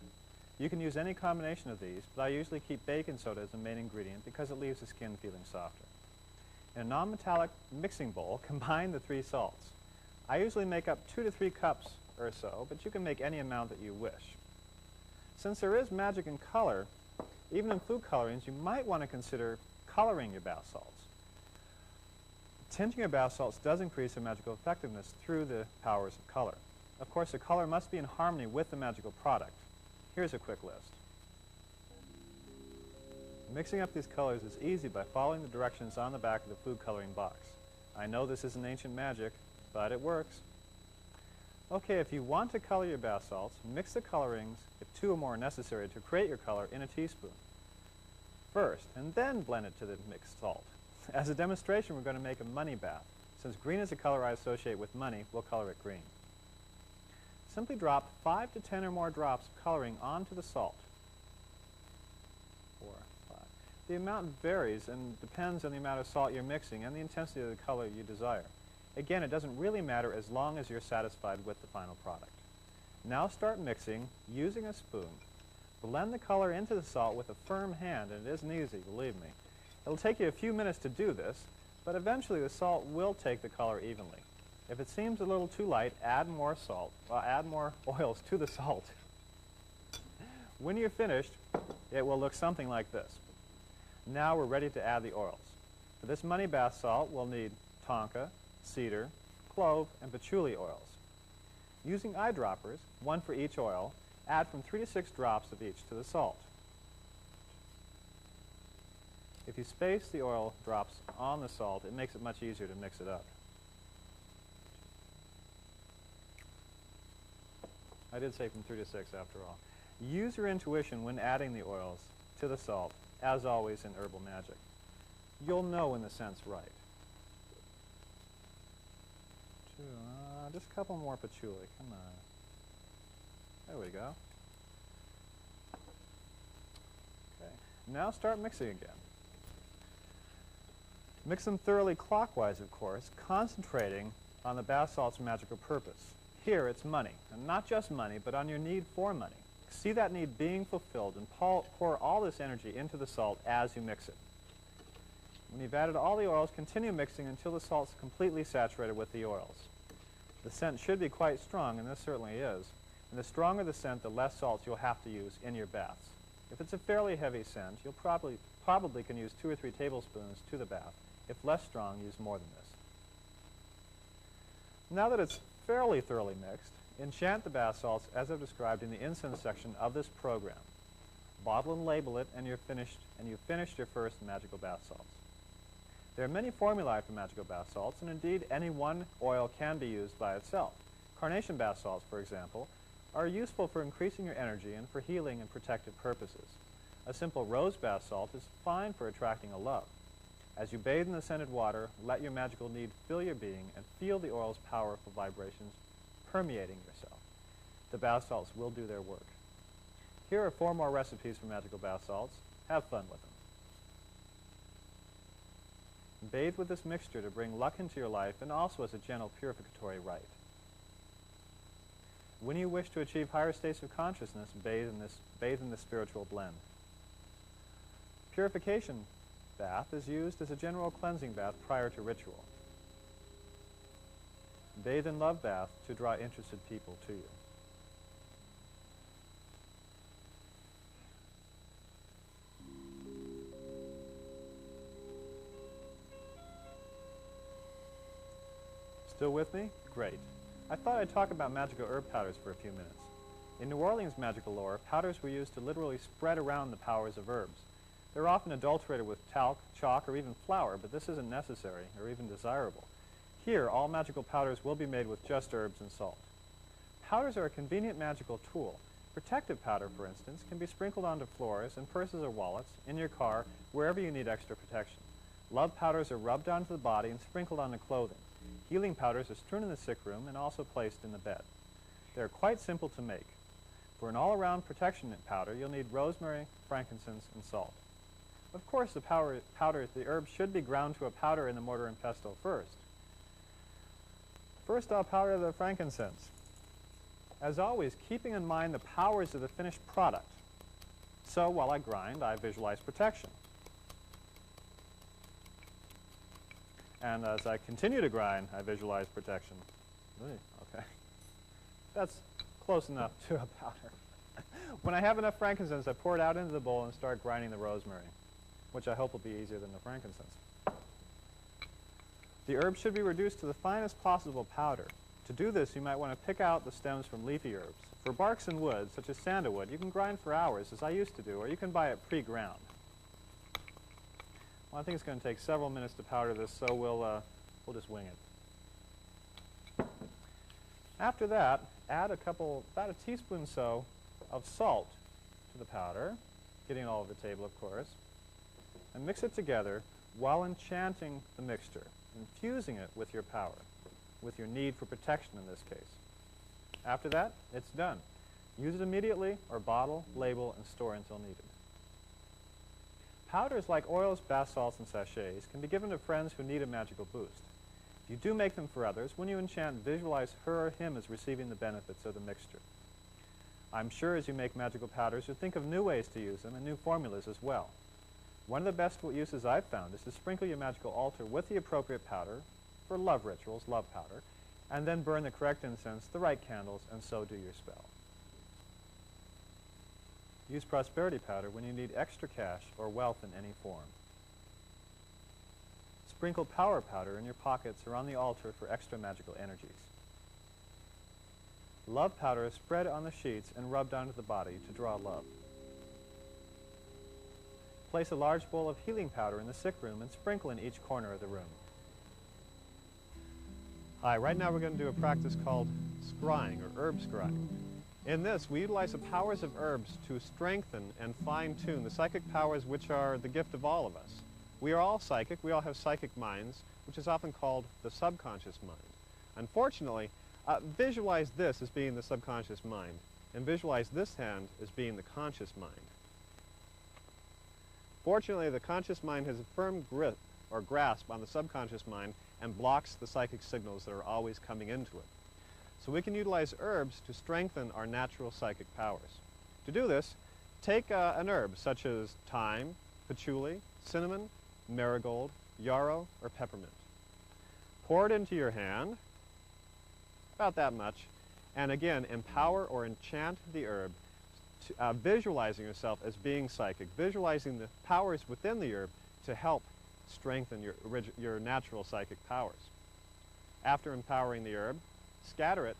You can use any combination of these, but I usually keep baking soda as the main ingredient because it leaves the skin feeling softer. In a non-metallic mixing bowl, combine the 3 salts. I usually make up 2 to 3 cups or so, but you can make any amount that you wish. Since there is magic in color, even in food colorings, you might want to consider coloring your bath salts. Tinting your bath salts does increase their magical effectiveness through the powers of color. Of course, the color must be in harmony with the magical product. Here's a quick list. Mixing up these colors is easy by following the directions on the back of the food coloring box. I know this isn't ancient magic, but it works. Okay, if you want to color your bath salts, mix the colorings, if 2 or more are necessary, to create your color in a teaspoon first, and then blend it to the mixed salt. As a demonstration, we're going to make a money bath. Since green is a color I associate with money, we'll color it green. Simply drop 5 to 10 or more drops of coloring onto the salt. 4, 5. The amount varies and depends on the amount of salt you're mixing and the intensity of the color you desire. Again, it doesn't really matter as long as you're satisfied with the final product. Now start mixing using a spoon. Blend the color into the salt with a firm hand, and it isn't easy, believe me. It'll take you a few minutes to do this, but eventually the salt will take the color evenly. If it seems a little too light, add more salt, add more oils to the salt. When you're finished, it will look something like this. Now we're ready to add the oils. For this money bath salt, we'll need tonka, cedar, clove, and patchouli oils. Using eyedroppers, 1 for each oil, add from 3 to 6 drops of each to the salt. If you space the oil drops on the salt, it makes it much easier to mix it up. I did say from 3 to 6 after all. Use your intuition when adding the oils to the salt, as always in herbal magic. You'll know when the scent's right. Just a couple more patchouli, come on. There we go. Now start mixing again. Mix them thoroughly clockwise, of course, concentrating on the bath salt's magical purpose. Here it's money, and not just money, but on your need for money. See that need being fulfilled and pour all this energy into the salt as you mix it. When you've added all the oils, continue mixing until the salt's completely saturated with the oils. The scent should be quite strong, and this certainly is. And the stronger the scent, the less salts you'll have to use in your baths. If it's a fairly heavy scent, you'll probably can use 2 or 3 tablespoons to the bath. If less strong, use more than this. Now that it's fairly thoroughly mixed, enchant the bath salts as I've described in the incense section of this program. Bottle and label it, and you've finished your first magical bath salts. There are many formulae for magical bath salts, and indeed any one oil can be used by itself. Carnation bath salts, for example, are useful for increasing your energy and for healing and protective purposes. A simple rose bath salt is fine for attracting a love. As you bathe in the scented water, let your magical need fill your being and feel the oil's powerful vibrations permeating yourself. The bath salts will do their work. Here are 4 more recipes for magical bath salts. Have fun with them. Bathe with this mixture to bring luck into your life and also as a gentle purificatory rite. When you wish to achieve higher states of consciousness, bathe in this spiritual blend. Purification bath is used as a general cleansing bath prior to ritual. Bathe in love bath to draw interested people to you. Still with me? Great. I thought I'd talk about magical herb powders for a few minutes. In New Orleans magical lore, powders were used to literally spread around the powers of herbs. They're often adulterated with talc, chalk, or even flour, but this isn't necessary or even desirable. Here, all magical powders will be made with just herbs and salt. Powders are a convenient magical tool. Protective powder, for instance, can be sprinkled onto floors, in purses or wallets, in your car, wherever you need extra protection. Love powders are rubbed onto the body and sprinkled onto clothing. Healing powders are strewn in the sick room and also placed in the bed. They are quite simple to make. For an all-around protection powder, you'll need rosemary, frankincense, and salt. Of course, the herbs should be ground to a powder in the mortar and pestle first. First, I'll powder the frankincense. As always, keeping in mind the powers of the finished product. So, while I grind, I visualize protection. And as I continue to grind, I visualize protection. Okay. That's close enough to a powder. When I have enough frankincense, I pour it out into the bowl and start grinding the rosemary, which I hope will be easier than the frankincense. The herbs should be reduced to the finest possible powder. To do this, you might want to pick out the stems from leafy herbs. For barks and woods, such as sandalwood, you can grind for hours, as I used to do, or you can buy it pre-ground. Well, I think it's going to take several minutes to powder this, so we'll just wing it. After that, add about a teaspoon or so of salt to the powder, getting it all over the table, of course, and mix it together while enchanting the mixture, infusing it with your power, with your need for protection in this case. After that, it's done. Use it immediately or bottle, label, and store until needed. Powders like oils, bath salts, and sachets can be given to friends who need a magical boost. If you do make them for others, when you enchant, visualize her or him as receiving the benefits of the mixture. I'm sure as you make magical powders, you'll think of new ways to use them and new formulas as well. One of the best uses I've found is to sprinkle your magical altar with the appropriate powder for love rituals, love powder, and then burn the correct incense, the right candles, and so do your spell. Use prosperity powder when you need extra cash or wealth in any form. Sprinkle power powder in your pockets or on the altar for extra magical energies. Love powder is spread on the sheets and rubbed onto the body to draw love. Place a large bowl of healing powder in the sick room and sprinkle in each corner of the room. Hi, right now we're going to do a practice called scrying or herb scrying. In this, we utilize the powers of herbs to strengthen and fine-tune the psychic powers which are the gift of all of us. We are all psychic. We all have psychic minds, which is often called the subconscious mind. Unfortunately, visualize this as being the subconscious mind, and visualize this hand as being the conscious mind. Fortunately, the conscious mind has a firm grip or grasp on the subconscious mind and blocks the psychic signals that are always coming into it. So we can utilize herbs to strengthen our natural psychic powers. To do this, take an herb such as thyme, patchouli, cinnamon, marigold, yarrow, or peppermint. Pour it into your hand, about that much, and again, empower or enchant the herb, visualizing yourself as being psychic, visualizing the powers within the herb to help strengthen your natural psychic powers. After empowering the herb, scatter it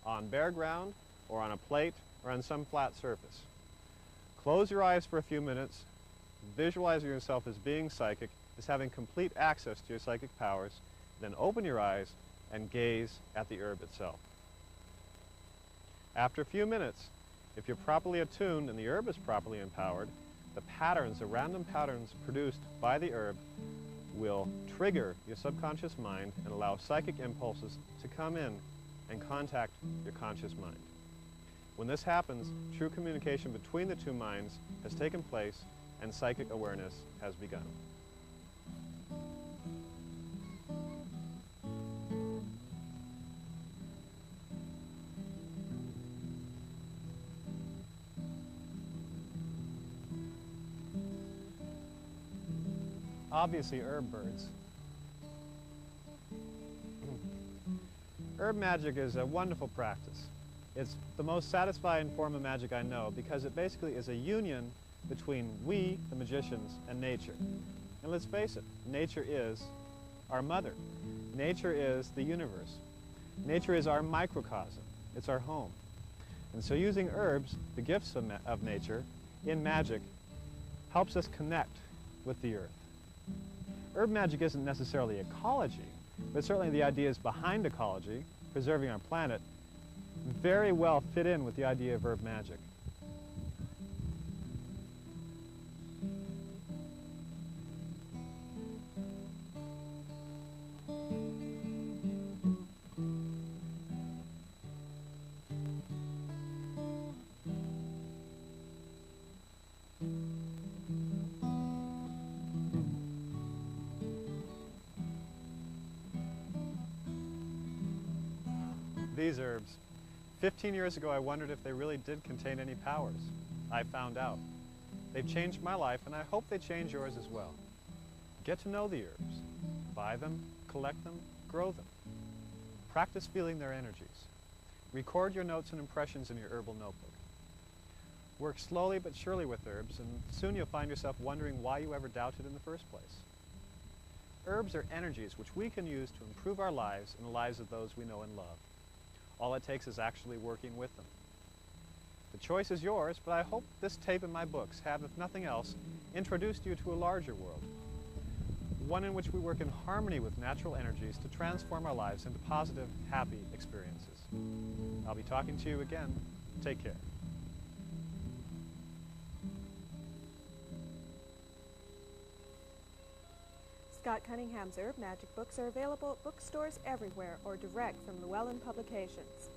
on bare ground or on a plate or on some flat surface. Close your eyes for a few minutes, visualizing yourself as being psychic, as having complete access to your psychic powers, then open your eyes and gaze at the herb itself. After a few minutes, if you're properly attuned and the herb is properly empowered, the patterns, the random patterns produced by the herb will trigger your subconscious mind and allow psychic impulses to come in and contact your conscious mind. When this happens, true communication between the two minds has taken place and psychic awareness has begun. Obviously, herb birds. Herb magic is a wonderful practice. It's the most satisfying form of magic I know because it basically is a union between we, the magicians, and nature. And let's face it, nature is our mother. Nature is the universe. Nature is our microcosm. It's our home. And so using herbs, the gifts of nature, in magic, helps us connect with the earth. Herb magic isn't necessarily ecology, but certainly the ideas behind ecology, preserving our planet, very well fit in with the idea of herb magic. These herbs. 15 years ago, I wondered if they really did contain any powers. I found out. They've changed my life, and I hope they change yours as well. Get to know the herbs. Buy them, collect them, grow them. Practice feeling their energies. Record your notes and impressions in your herbal notebook. Work slowly but surely with herbs, and soon you'll find yourself wondering why you ever doubted in the first place. Herbs are energies which we can use to improve our lives and the lives of those we know and love. All it takes is actually working with them. The choice is yours, but I hope this tape and my books have, if nothing else, introduced you to a larger world. One in which we work in harmony with natural energies to transform our lives into positive, happy experiences. I'll be talking to you again. Take care. Scott Cunningham's Herb Magic books are available at bookstores everywhere or direct from Llewellyn Publications.